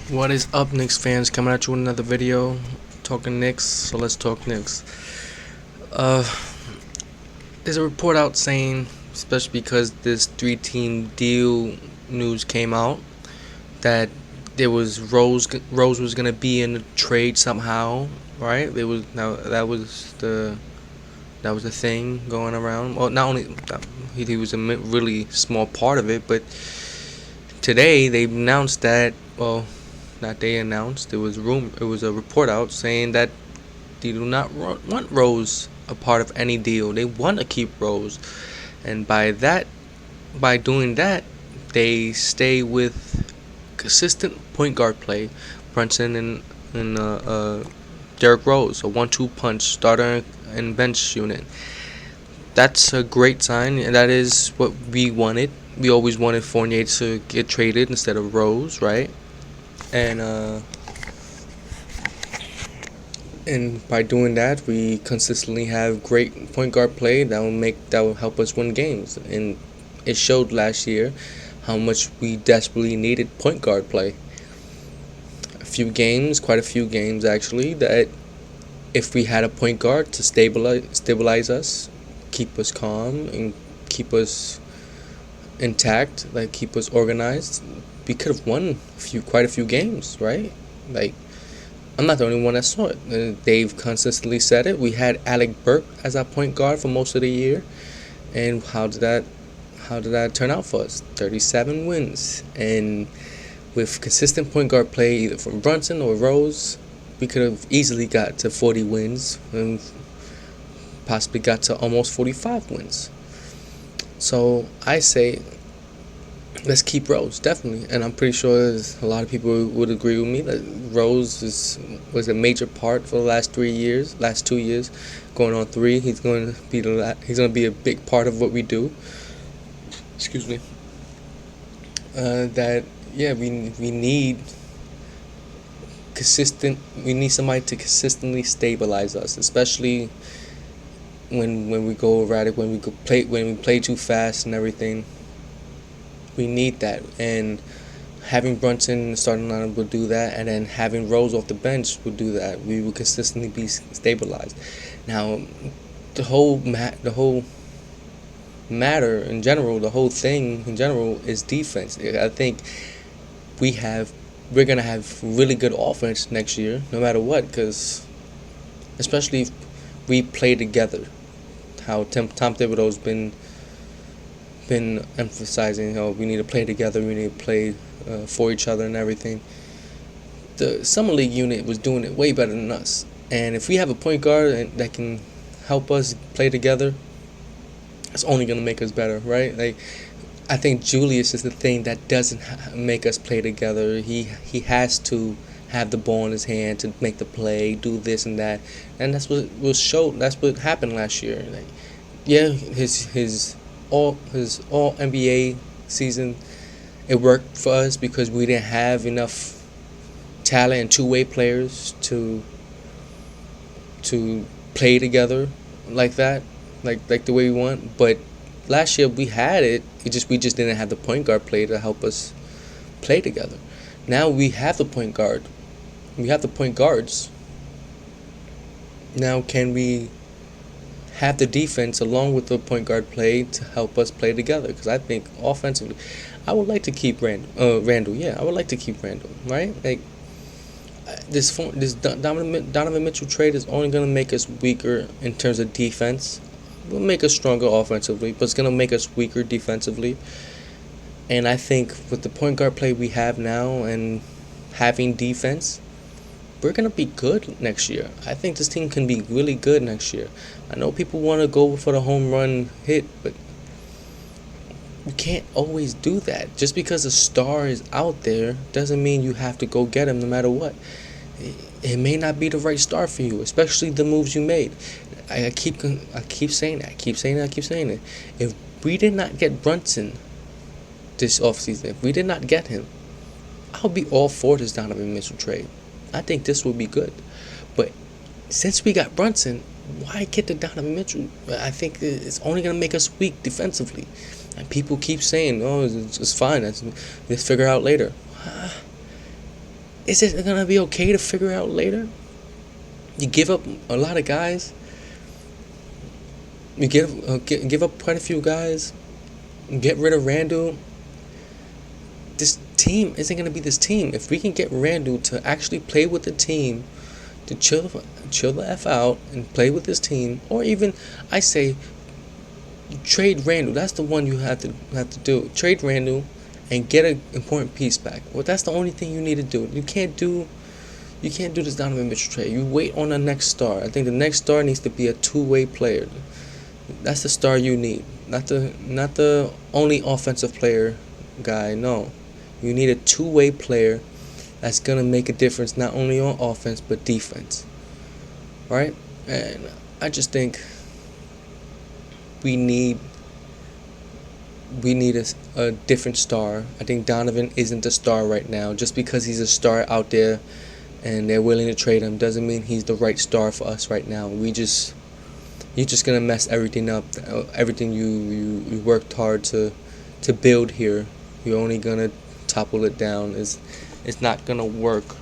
What is up, Knicks fans? Coming at you with another video, talking Knicks. So let's talk Knicks. Uh, there's a report out saying, especially because this three-team deal news came out, that there was Rose was gonna be in the trade somehow, right? It was now that was the thing going around. Well, not only he was a really small part of it, but today they announced that. Well, not they announced. It was a report out saying that they do not want Rose a part of any deal. They want to keep Rose, and by doing that, they stay with consistent point guard play, Brunson and Derrick Rose, a 1-2 punch starter and bench unit. That's a great sign, and that is what we wanted. We always wanted Fournier to get traded instead of Rose, right? And and by doing that, we consistently have great point guard play that will help us win games. And it showed last year how much we desperately needed point guard play. Quite a few games actually, that if we had a point guard to stabilize us, keep us calm, and keep us intact, like keep us organized, we could have won quite a few games, right? Like, I'm not the only one that saw it. They've consistently said it. We had Alec Burke as our point guard for most of the year, and how did that turn out for us? 37 wins, and with consistent point guard play, either from Brunson or Rose, we could have easily got to 40 wins and possibly got to almost 45 wins. So I say, let's keep Rose, definitely. And I'm pretty sure a lot of people would agree with me that Rose was a major part for the last 2 years, going on 3. He's going to be a big part of what we do. Excuse me. We need somebody to consistently stabilize us, especially when we go erratic, when we play too fast and everything. We need that, and having Brunson starting lineup will do that, and then having Rose off the bench will do that. We will consistently be stabilized. Now, the whole matter in general, the whole thing in general is defense. I think we're gonna have really good offense next year, no matter what, because especially if we play together. How Tom Thibodeau's been emphasizing how we need to play together, we need to play for each other and everything. The summer league unit was doing it way better than us, and if we have a point guard that can help us play together, it's only gonna make us better, right? Like, I think Julius is the thing that doesn't make us play together. He has to have the ball in his hand to make the play, do this and that, and that's what happened last year. Like, yeah, his all NBA season, it worked for us because we didn't have enough talent and two-way players to play together like that, like the way we want. But last year we had it. We just didn't have the point guard play to help us play together. Now we have the point guard. We have the point guards. Now can we have the defense along with the point guard play to help us play together? Because I think offensively, I would like to keep Randall. Yeah, I would like to keep Randall. Right? Like, this Donovan Mitchell trade is only going to make us weaker in terms of defense. It will make us stronger offensively, but it's going to make us weaker defensively. And I think with the point guard play we have now and having defense, we're going to be good next year. I think this team can be really good next year. I know people want to go for the home run hit, but you can't always do that. Just because a star is out there doesn't mean you have to go get him no matter what. It may not be the right star for you, especially the moves you made. I keep saying that. If we did not get Brunson this offseason, if we did not get him, I'll be all for this Donovan Mitchell trade. I think this will be good. But since we got Brunson, why get the Donovan Mitchell? I think it's only going to make us weak defensively. And people keep saying, oh, it's fine. Let's figure out later. is it gonna be okay to figure out later? You give up a lot of guys. You give up quite a few guys. Get rid of Randall. This team isn't gonna be this team. If we can get Randall to actually play with the team, to chill the f out and play with this team, or even I say trade Randall. That's the one you have to do. Trade Randall and get an important piece back. Well, that's the only thing you need to do. You can't do this Donovan Mitchell trade. You wait on the next star. I think the next star needs to be a two-way player. That's the star you need. Not the only offensive player guy. No. You need a two-way player that's gonna make a difference not only on offense but defense. Right? And I just think we need a different star. I think Donovan isn't a star right now. Just because he's a star out there and they're willing to trade him doesn't mean he's the right star for us right now. You're just gonna mess everything up. Everything you worked hard to build here, you're only gonna topple it down. It's not gonna work.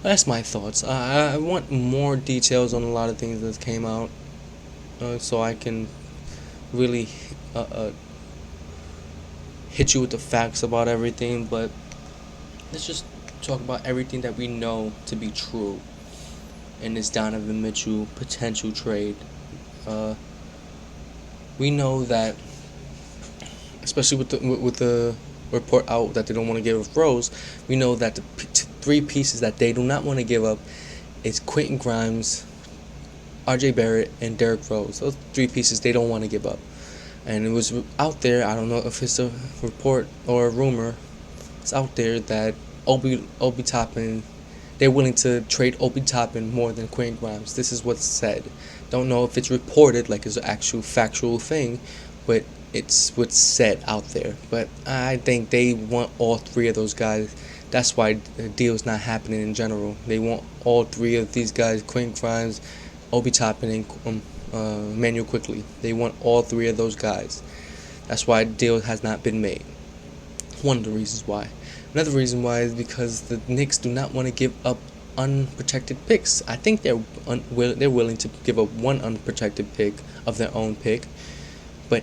That's my thoughts. I want more details on a lot of things that came out, so I can really hit you with the facts about everything. But let's just talk about everything that we know to be true in this Donovan Mitchell potential trade. We know that, especially with the report out that they don't want to give up Rose, we know that the three pieces that they do not want to give up is Quentin Grimes, R.J. Barrett, and Derrick Rose. Those three pieces they don't want to give up. And it was out there, I don't know if it's a report or a rumor, it's out there that Obi Toppin, they're willing to trade Obi Toppin more than Quentin Grimes. This is what's said. Don't know if it's reported like it's an actual factual thing, but it's what's said out there. But I think they want all three of those guys. That's why the deal's not happening in general. They want all three of these guys, Quentin Grimes, Obi Toppin, and Manuel Quickly. They want all three of those guys. That's why the deal has not been made. One of the reasons why. Another reason why is because the Knicks do not want to give up unprotected picks. I think they're willing to give up one unprotected pick of their own pick, but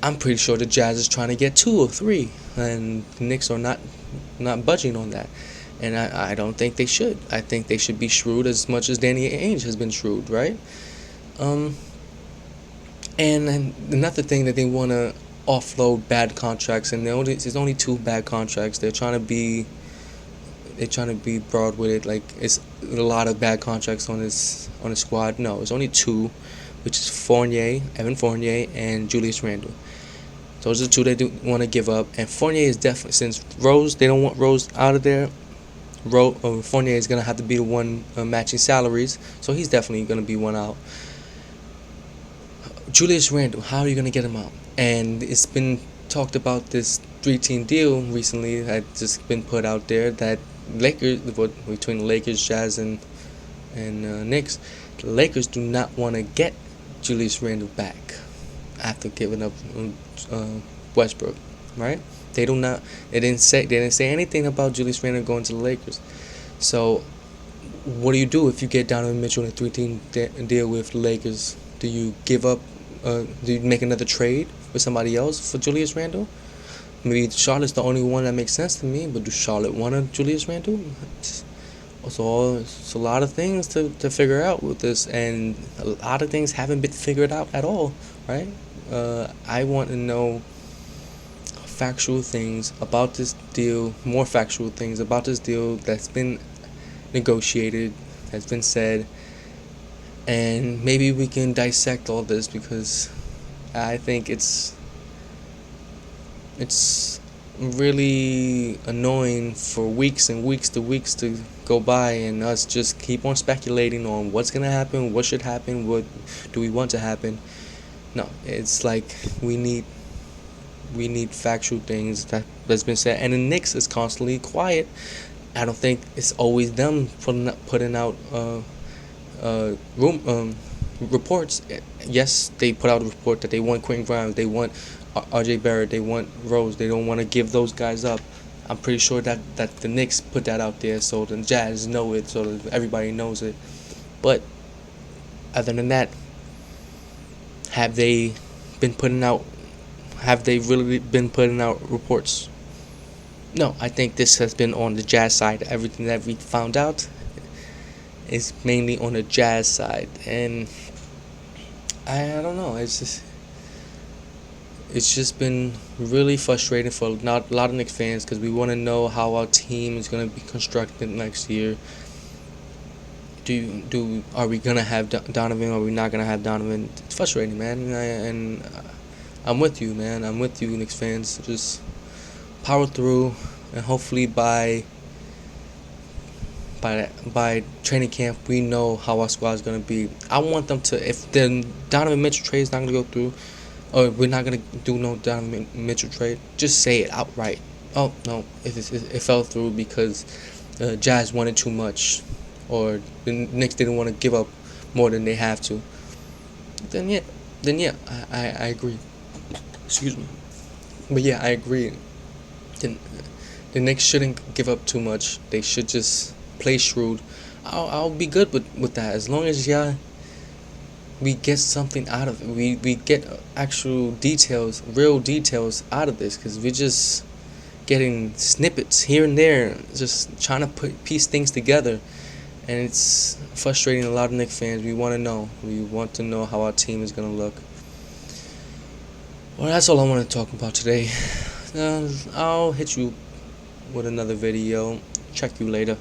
I'm pretty sure the Jazz is trying to get 2 or 3, and the Knicks are not budging on that. And I don't think they should. I think they should be shrewd as much as Danny Ainge has been shrewd, right? And another thing that they want to offload bad contracts, and there's only 2 bad contracts. They're trying to be broad with it, like it's a lot of bad contracts on this squad. No, it's only 2, which is Evan Fournier, and Julius Randle. Those are the 2 they do want to give up. And Fournier is definitely, since Rose, they don't want Rose out of there. Fournier is gonna have to be the one matching salaries, so he's definitely gonna be one out. Julius Randle, how are you gonna get him out? And it's been talked about this 3-team deal recently that just been put out there that between the Lakers, Jazz, and Knicks, the Lakers do not want to get Julius Randle back after giving up Westbrook, right? They didn't say anything about Julius Randle going to the Lakers. So what do you do if you get Donovan Mitchell in a 3-team deal with the Lakers? Do you give up? Do you make another trade with somebody else for Julius Randle? Maybe Charlotte's the only one that makes sense to me, but do Charlotte want a Julius Randle? So it's a lot of things to figure out with this, and a lot of things haven't been figured out at all, right? I want to know factual things about this deal, more factual things about this deal that's been negotiated, that's been said, and maybe we can dissect all this, because I think it's really annoying for weeks and weeks to go by and us just keep on speculating on what's gonna happen, what should happen, what do we want to happen. No, it's like we need factual things that's been said, and the Knicks is constantly quiet. I don't think it's always them putting out reports. Yes, they put out a report that they want Quentin Grimes, they want R.J. Barrett, they want Rose. They don't want to give those guys up. I'm pretty sure that the Knicks put that out there so the Jazz know it, so that everybody knows it. But other than that, have they been putting out? Have they really been putting out reports? No, I think this has been on the Jazz side. Everything that we found out is mainly on the Jazz side, and I don't know. It's just been really frustrating for not a lot of Knicks fans because we want to know how our team is going to be constructed next year. Are we gonna have Donovan? Or are we not gonna have Donovan? It's frustrating, man. And I'm with you, man. I'm with you, Knicks fans. Just power through, and hopefully by training camp we know how our squad is gonna be. I want them to. If the Donovan Mitchell trade is not gonna go through, or we're not gonna do no Donovan Mitchell trade, just say it outright. Oh no, it fell through because Jazz wanted too much, or the Knicks didn't want to give up more than they have to. Then yeah, I agree. Excuse me, but yeah, I agree. Then the Knicks shouldn't give up too much. They should just play shrewd. I'll be good with that as long as we get something out of it. We get actual details, real details out of this, because we're just getting snippets here and there, just trying to piece things together, and it's frustrating a lot of Knicks fans. We want to know. We want to know how our team is gonna look. Well, that's all I want to talk about today. I'll hit you with another video. Check you later.